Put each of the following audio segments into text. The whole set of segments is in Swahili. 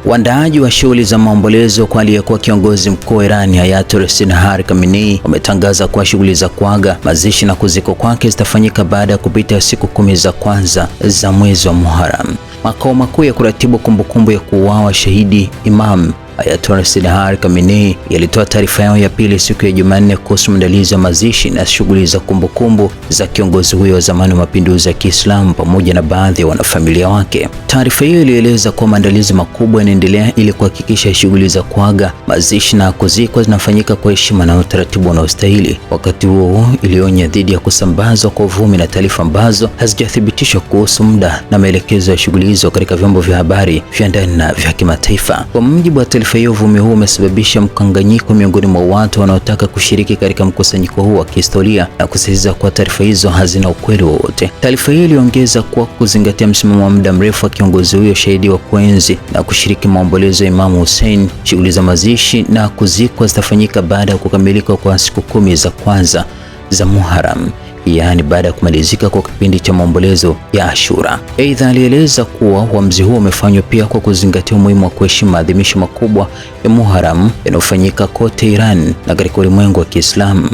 Waandaaji wa shughuli za maombolezo kwa aliyekuwa kiongozi mkuu wa Iran Ayatollah Sayyid Ali Khamenei wametangaza kuwa shughuli za kuaga, mazishi na kuzikwa kwake zitafanyika baada ya kupita siku 10 za kwanza za mwezi wa Muharram. Makao makuu ya kuratibu kumbukumbu ya kuuawa shahidi Imam Ayatollah Sayyid Ali Khamenei yalitoa taarifa yao ya pili siku ya Jumanne kuhusu maandalizi ya mazishi na shughuli za kumbukumbu za kiongozi huyo wa zamani wa mapinduzi ya Kiislamu pamoja na baadhi ya wanafamilia wake. Taarifa hiyo ilieleza kuwa maandalizi makubwa yanaendelea ili kuhakikisha shughuli za kuaga, mazishi na kuzikwa zinafanyika kwa heshima na utaratibu unaostahili. Wakati huo ilionya dhidi ya kusambazwa kwa uvumi na taarifa ambazo hazijathibitishwa kuhusu muda na maelekezo ya shughuli hizo katika vyombo vya habari vya ndani na vya kimataifa. Kwa mujibu wa taarifa hiyo, uvumi huu umesababisha mkanganyiko miongoni mwa watu wanaotaka kushiriki katika mkusanyiko huu wa kihistoria na kusisitiza kuwa taarifa hizo hazina ukweli wowote. Taarifa hiyo iliongeza kuwa kuzingatia msimamo wa muda mrefu wa kiongozi huyo shahidi wa kuenzi na kushiriki maombolezo ya Imam Hussein, shughuli za mazishi na kuzikwa zitafanyika baada ya kukamilika kwa siku 10 za kwanza za Muharram, yaani baada ya kumalizika kwa kipindi cha maombolezo ya Ashura. Aidha, alieleza kuwa uamuzi huo umefanywa pia kwa kuzingatia umuhimu wa kuheshimu maadhimisho makubwa ya Muharram yanayofanyika kote Iran na katika ulimwengu wa Kiislamu.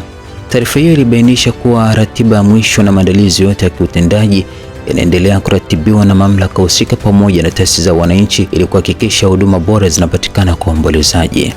Taarifa hiyo ilibainisha kuwa ratiba ya mwisho na maandalizi yote ya kiutendaji yanaendelea kuratibiwa na mamlaka husika pamoja na taasisi za wananchi ili kuhakikisha huduma bora zinapatikana kwa waombolezaji.